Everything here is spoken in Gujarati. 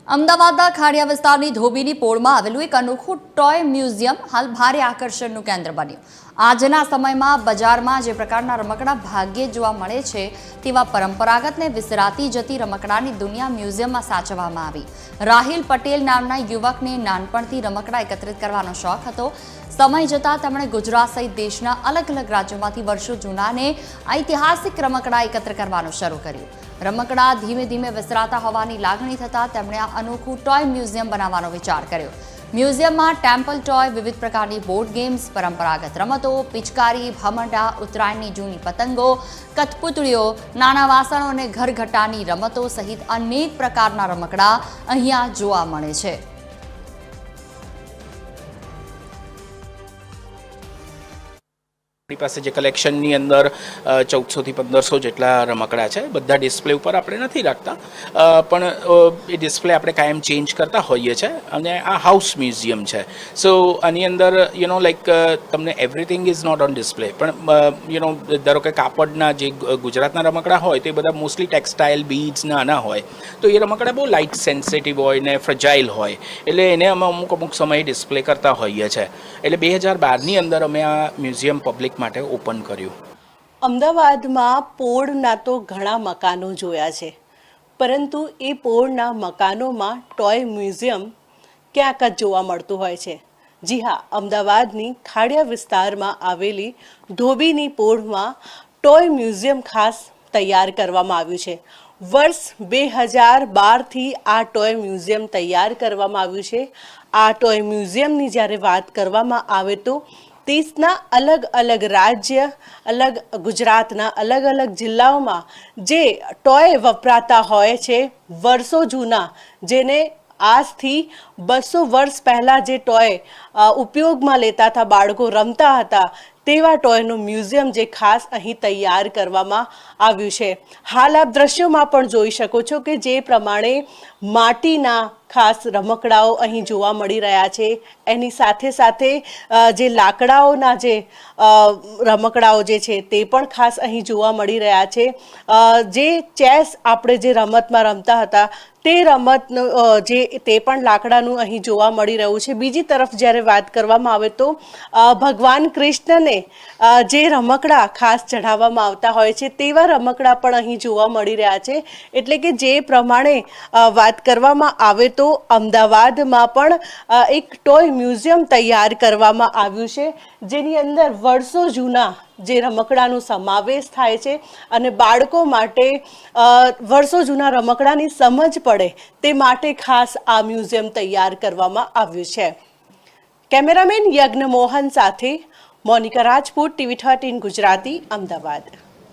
અમદાવાદના ખાડિયા વિસ્તારની ધોબીની પોળમાં આવેલું એક અનોખું ટોય મ્યુઝિયમ હાલ ભારે આકર્ષણનું કેન્દ્ર બન્યું. આજના સમયમાં બજારમાં જે પ્રકારના રમકડા ભાગ્યે જોવા મળે છે તેવા પરંપરાગત ને વિસરાતી જતી રમકડાની દુનિયા મ્યુઝિયમમાં સાચવવામાં આવી. રાહિલ પટેલ નામના યુવકને નાનપણથી રમકડા એકત્રિત કરવાનો શોખ હતો. સમય જતાં તેમણે ગુજરાત સહિત દેશના અલગ અલગ રાજ્યોમાંથી વર્ષો જૂના ને ઐતિહાસિક રમકડા એકત્ર કરવાનું શરૂ કર્યું. રમકડા ધીમે ધીમે વિસરાતા હોવાની લાગણી થતાં તેમણે આ અનોખું ટોય મ્યુઝિયમ બનાવવાનો વિચાર કર્યો. મ્યુઝિયમમાં ટેમ્પલ ટોય, વિવિધ પ્રકારની બોર્ડ ગેમ્સ, પરંપરાગત રમતો, પિચકારી, ભમરડા, ઉત્તરાયણની જૂની પતંગો, કઠપૂતળીઓ, નાના વાસણો અને ઘરઘટાની રમતો સહિત અનેક પ્રકારના રમકડા અહીંયા જોવા મળે છે. આપણી પાસે જે કલેક્શનની અંદર 1400 થી 1500 જેટલા રમકડા છે. બધા ડિસ્પ્લે ઉપર આપણે નથી રાખતા, પણ એ ડિસ્પ્લે આપણે કાયમ ચેન્જ કરતા હોઈએ છીએ. અને આ હાઉસ મ્યુઝિયમ છે. સો આની અંદર લાઈક તમને everything is not on display, પણ ધારો કે કાપડના જે ગુજરાતના રમકડા હોય તે બધા મોસ્ટલી ટેક્સટાઇલ, બીડ્સના આના હોય, તો એ રમકડા બહુ લાઇટ સેન્સિટિવ હોય ને ફ્રજાઇલ હોય, એટલે એને અમે અમુક સમયે ડિસ્પ્લે કરતા હોઈએ છીએ. એટલે 2012ની અંદર અમે આ મ્યુઝિયમ પબ્લિક માટે ઓપન કર્યું. અમદાવાદમાં પોળના તો ઘણા મકાનો જોયા છે, પરંતુ એ પોળના મકાનોમાં ટોય મ્યુઝિયમ ક્યાંક જ જોવા મળતું હોય છે. જી હા, અમદાવાદની ખાડિયા વિસ્તારમાં આવેલી ધોબીની પોળમાં ટોય મ્યુઝિયમ ખાસ તૈયાર કરવામાં આવ્યું છે. વર્ષ 2012થી આ ટોય મ્યુઝિયમ તૈયાર કરવામાં આવ્યું છે. આ ટોય મ્યુઝિયમની જ્યારે વાત કરવામાં આવે તો 30ના અલગ અલગ રાજ્ય, ગુજરાતના અલગ અલગ જિલ્લાઓમાં જે ટોય વપરાતા હોય છે વર્ષો જૂના, જેને આજથી 200 વર્ષ પહેલાં જે ટોય ઉપયોગમાં લેતા હતા, બાળકો રમતા હતા, તેવા ટોયનું મ્યુઝિયમ જે ખાસ અહીં તૈયાર કરવામાં આવ્યું છે. હાલ આપ દ્રશ્યોમાં પણ જોઈ શકો છો કે જે પ્રમાણે માટીના ખાસ રમકડાઓ અહીં જોવા મળી રહ્યા છે. એની સાથે સાથે જે લાકડાઓના જે રમકડાઓ જે છે તે પણ ખાસ અહીં જોવા મળી રહ્યા છે. જે ચેસ આપણે જે રમતમાં રમતા હતા તે રમતનું તે પણ લાકડાનું અહીં જોવા મળી રહ્યું છે. બીજી તરફ જ્યારે વાત કરવામાં આવે તો ભગવાન કૃષ્ણને જે રમકડા ખાસ ચઢાવવામાં આવતા હોય છે તેવા રમકડા પણ અહીં જોવા મળી રહ્યા છે. એટલે કે જે પ્રમાણે વાત કરવામાં આવે તો અમદાવાદમાં પણ એક ટોય મ્યુઝિયમ તૈયાર કરવામાં આવ્યું છે, જેની અંદર વર્ષો જૂના જે રમકડાનો સમાવેશ થાય છે અને બાળકો માટે વર્ષો જૂના રમકડાની સમજ પડે તે માટે ખાસ આ મ્યુઝિયમ તૈયાર કરવામાં આવ્યું છે. કેમેરામેન યજ્ઞ મોહન સાથે મોનિકા રાજપૂત, TV13 ગુજરાતી, અમદાવાદ.